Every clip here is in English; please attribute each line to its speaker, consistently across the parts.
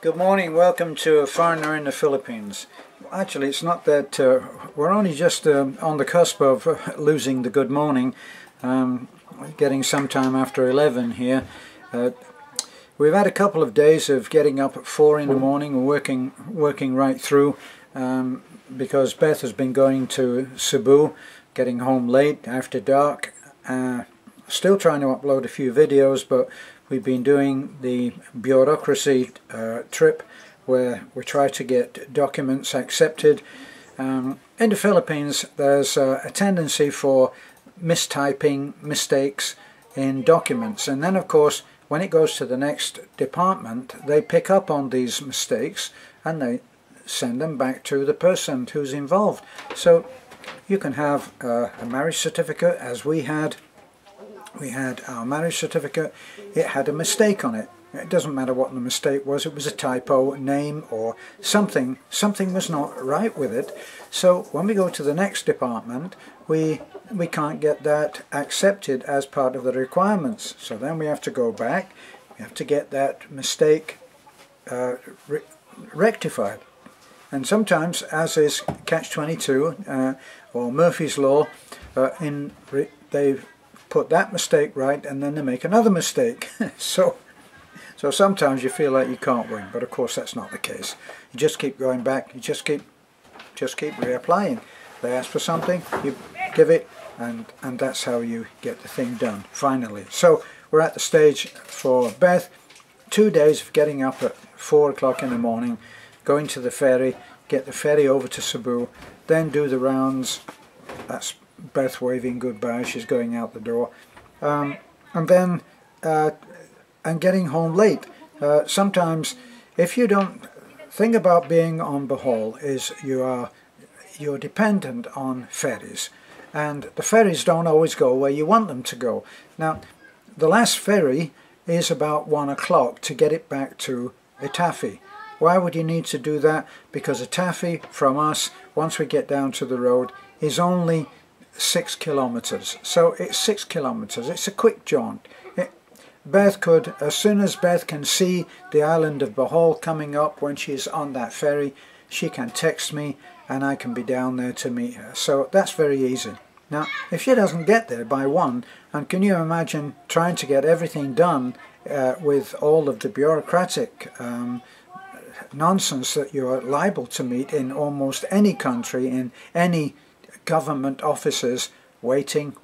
Speaker 1: Good morning, welcome to A Foreigner in the Philippines. Actually, it's not that, we're only just on the cusp of losing the good morning, getting sometime after 11 here. We've had a couple of days of getting up at 4 in the morning and working right through, because Beth has been going to Cebu, getting home late after dark, still trying to upload a few videos, but we've been doing the bureaucracy trip where we try to get documents accepted. In the Philippines there's a tendency for mistyping, mistakes in documents, and then of course when it goes to the next department they pick up on these mistakes and they send them back to the person who's involved. So you can have a marriage certificate, as we had our marriage certificate. It had a mistake on it. It doesn't matter what the mistake was, it was a typo, name or something was not right with it. So when we go to the next department we can't get that accepted as part of the requirements. So then we have to go back, we have to get that mistake rectified. And sometimes, as is Catch-22 or Murphy's Law, they put that mistake right and then they make another mistake. so sometimes you feel like you can't win, but of course that's not the case. You just keep going back, you just keep reapplying. They ask for something, you give it, and that's how you get the thing done finally. So we're at the stage for Beth, 2 days of getting up at 4 o'clock in the morning, going to the ferry, get the ferry over to Cebu, then do the rounds. That's Beth waving goodbye, she's going out the door, and then and getting home late. Sometimes, if you don't think about being on Bohol, is you're dependent on ferries, and the ferries don't always go where you want them to go. Now the last ferry is about 1 o'clock to get it back to Itafi. Why would you need to do that? Because Itafi from us, once we get down to the road, is only 6 kilometers. So it's 6 kilometers. It's a quick jaunt. Beth could, as soon as Beth can see the island of Bohol coming up when she's on that ferry, she can text me and I can be down there to meet her. So that's very easy. Now, if she doesn't get there by 1, and can you imagine trying to get everything done with all of the bureaucratic nonsense that you're liable to meet in almost any country, in any government offices, waiting,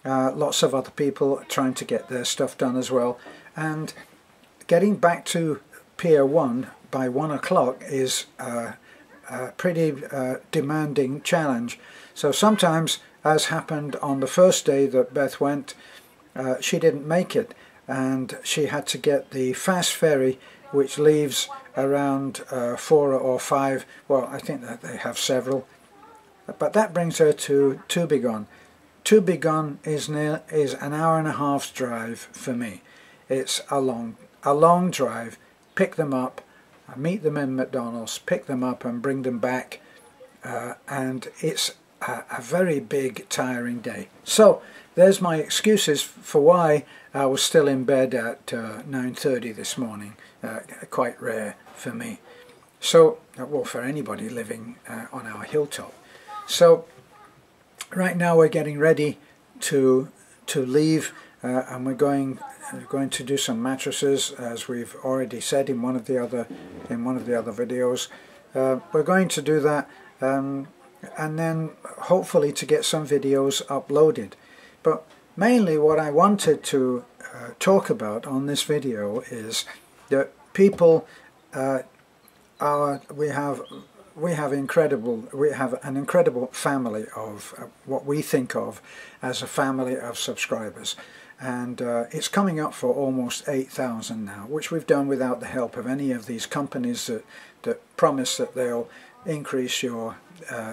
Speaker 1: lots of other people trying to get their stuff done as well, and getting back to Pier 1 by 1 o'clock is a pretty demanding challenge. So sometimes, as happened on the first day that Beth went, she didn't make it and she had to get the fast ferry, which leaves around 4 or 5, well I think that they have several, but that brings her to Tubigon. Tubigon is an hour and a half's drive for me. It's a long drive. Pick them up, meet them in McDonald's, pick them up and bring them back, and it's a very big tiring day. So there's my excuses for why I was still in bed at 9:30 this morning. Quite rare for me. So, well, for anybody living on our hilltop. So right now we're getting ready to leave, and we're going to do some mattresses, as we've already said in one of the other videos. We're going to do that, and then hopefully to get some videos uploaded. But mainly what I wanted to talk about on this video is that people we have an incredible family of what we think of as a family of subscribers, and it's coming up for almost 8,000 now, which we've done without the help of any of these companies that promise that they'll increase your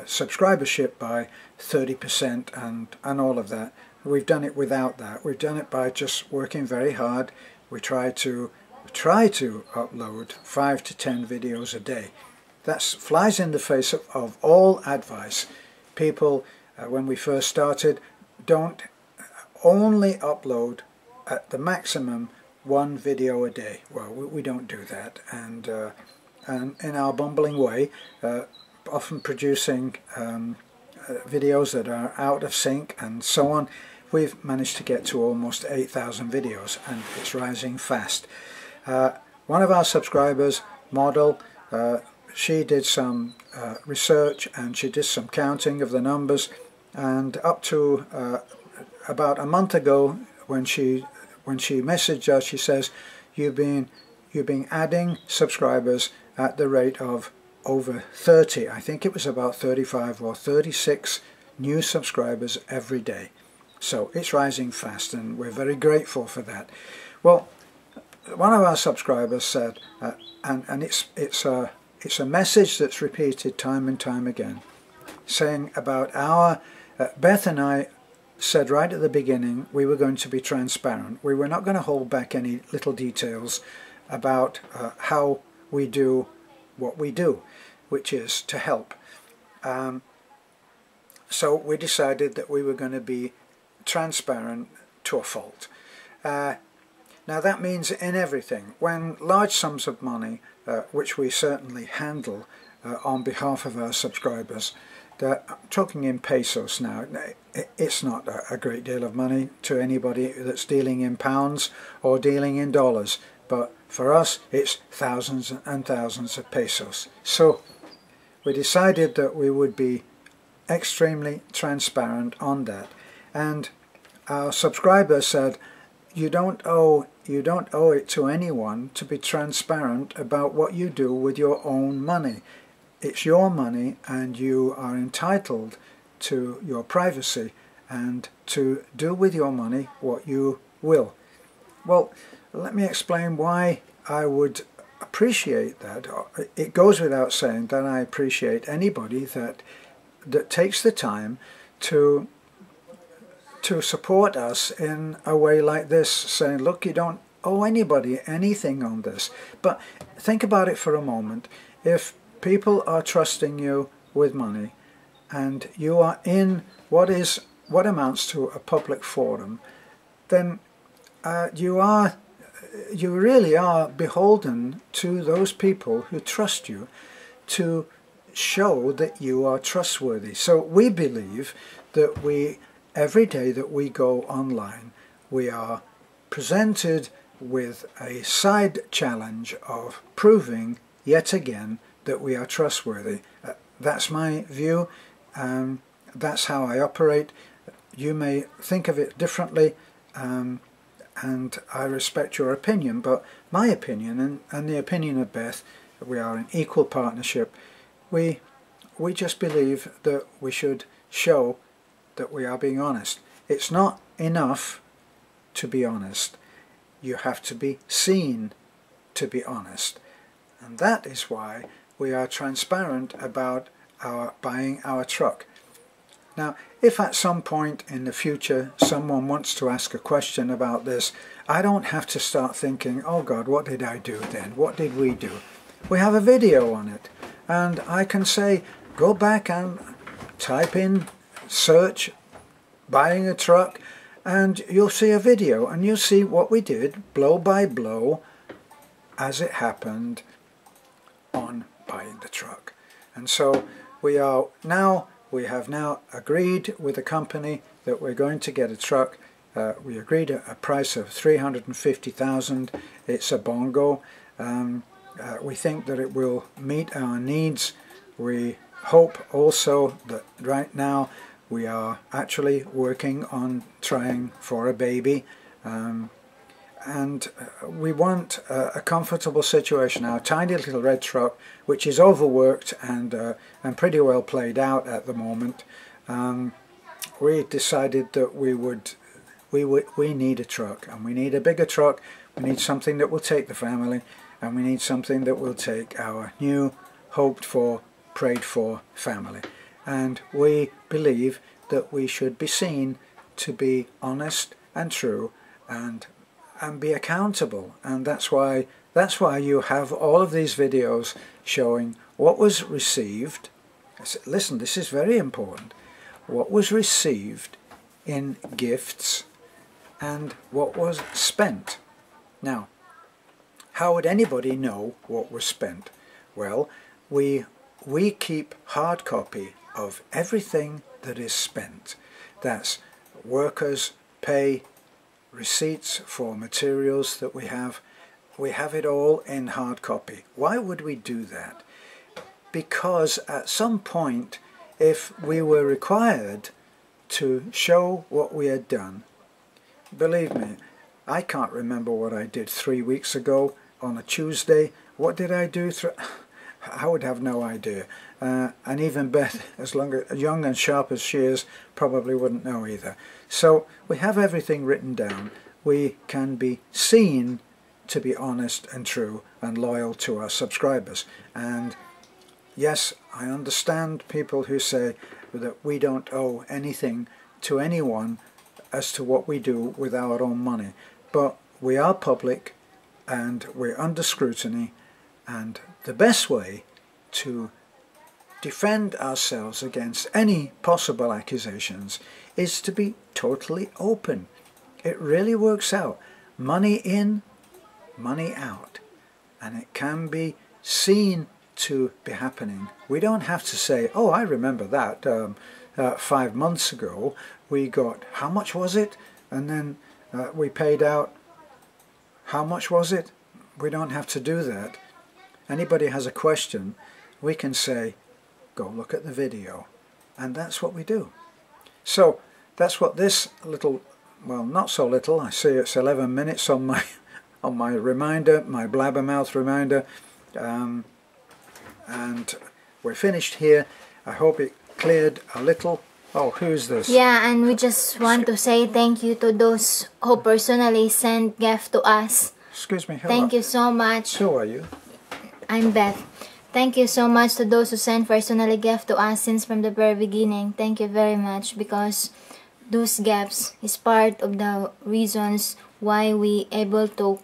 Speaker 1: subscribership by 30% and all of that. We've done it without that. We've done it by just working very hard. We try to upload 5 to 10 videos a day. That flies in the face of all advice. People, when we first started, don't only upload at the maximum one video a day. Well, we don't do that, and in our bumbling way, often producing videos that are out of sync and so on, we've managed to get to almost 8,000 videos, and it's rising fast. One of our subscribers, Model, she did some research, and she did some counting of the numbers, and up to about a month ago, when she messaged us, she says, you've been adding subscribers at the rate of over 30. I think it was about 35 or 36 new subscribers every day. So it's rising fast, and we're very grateful for that. Well, one of our subscribers said, and it's a message that's repeated time and time again, saying about our Beth and I said right at the beginning we were going to be transparent. We were not going to hold back any little details about how we do what we do, which is to help. So we decided that we were going to be transparent to a fault. Now that means in everything. When large sums of money, which we certainly handle on behalf of our subscribers, I'm talking in pesos now, it's not a great deal of money to anybody that's dealing in pounds or dealing in dollars, but for us it's thousands and thousands of pesos. So we decided that we would be extremely transparent on that, and our subscriber said, you don't owe it to anyone to be transparent about what you do with your own money. It's your money, and you are entitled to your privacy and to do with your money what you will. Well, let me explain why I would appreciate that. It goes without saying that I appreciate anybody that takes the time to support us in a way like this, saying, look, you don't owe anybody anything on this. But think about it for a moment. If people are trusting you with money, and you are in what amounts to a public forum, then you really are beholden to those people who trust you to show that you are trustworthy. So we believe that every day that we go online, we are presented with a side challenge of proving yet again that we are trustworthy. That's my view. That's how I operate. You may think of it differently, and I respect your opinion, but my opinion and the opinion of Beth, we are in equal partnership. We just believe that we should show that we are being honest. It's not enough to be honest. You have to be seen to be honest. And that is why we are transparent about buying our truck. Now, if at some point in the future someone wants to ask a question about this, I don't have to start thinking, oh God, what did I do then? What did we do? We have a video on it, and I can say, go back and type in, search, buying a truck, and you'll see a video, and you'll see what we did, blow by blow, as it happened on buying the truck. And so we have now agreed with the company that we're going to get a truck. We agreed a price of 350,000. It's a bongo. We think that it will meet our needs. We hope also that right now we are actually working on trying for a baby, and we want a comfortable situation. Our tiny little red truck, which is overworked and pretty well played out at the moment, we decided that we need a truck, and we need a bigger truck. We need something that will take the family, and we need something that will take our new, hoped for, prayed for family. And we believe that we should be seen to be honest and true and be accountable. And that's why you have all of these videos showing what was received. Listen, this is very important. What was received in gifts and what was spent. Now, how would anybody know what was spent? Well, we keep hard copy of everything that is spent. That's workers' pay, receipts for materials that we have. We have it all in hard copy. Why would we do that? Because at some point, if we were required to show what we had done, believe me, I can't remember what I did 3 weeks ago on a Tuesday. What did I do? I would have no idea. And even Beth, as young and sharp as she is, probably wouldn't know either. So we have everything written down. We can be seen to be honest and true and loyal to our subscribers. And yes, I understand people who say that we don't owe anything to anyone as to what we do with our own money. But we are public and we're under scrutiny, and the best way to defend ourselves against any possible accusations is to be totally open. It really works out. Money in, money out. And it can be seen to be happening. We don't have to say, oh, I remember that 5 months ago we got, how much was it? And then we paid out, how much was it? We don't have to do that. Anybody has a question, we can say, go look at the video. And that's what we do. So that's what this little, well, not so little, I see it's 11 minutes on my reminder, my blabbermouth reminder. And we're finished here. I hope it cleared a little. Oh, who's this?
Speaker 2: Yeah, and we just want to say thank you to those who personally sent gift to us.
Speaker 1: Excuse me.
Speaker 2: Thank you so much.
Speaker 1: Who are you?
Speaker 2: I'm Beth. Thank you so much to those who sent personally gift to us since from the very beginning. Thank you very much, because those gifts is part of the reasons why we able to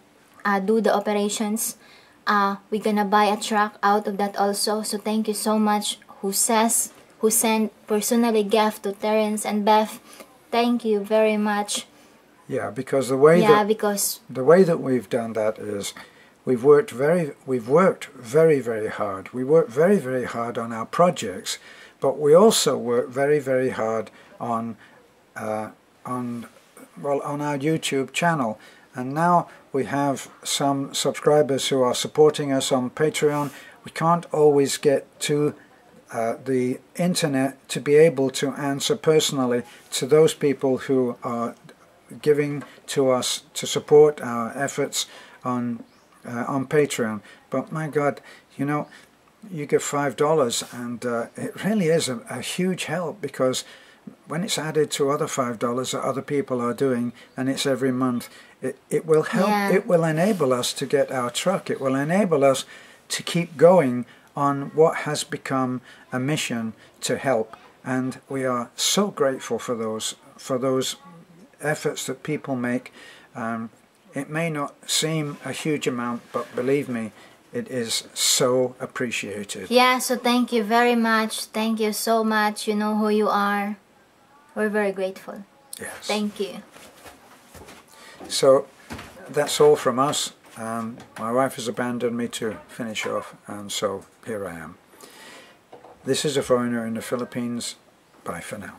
Speaker 2: do the operations. We're gonna buy a truck out of that also. So thank you so much who sent personally gift to Terence and Beth. Thank you very much.
Speaker 1: Yeah, because the way that we've done that is we've worked very very hard. We work very, very hard on our projects, but we also work very, very hard on our YouTube channel. And now we have some subscribers who are supporting us on Patreon. We can't always get to the internet to be able to answer personally to those people who are giving to us to support our efforts on Patreon. But my God, you know, you give $5 and it really is a huge help, because when it's added to other $5 that other people are doing, and it's every month, it will help. Yeah. It will enable us to get our truck. It will enable us to keep going on what has become a mission to help. And we are so grateful for those efforts that people make. It may not seem a huge amount, but believe me, it is so appreciated.
Speaker 2: Yeah, so thank you very much. Thank you so much. You know who you are. We're very grateful.
Speaker 1: Yes.
Speaker 2: Thank you.
Speaker 1: So that's all from us. My wife has abandoned me to finish off, and so here I am. This is A Foreigner in the Philippines. Bye for now.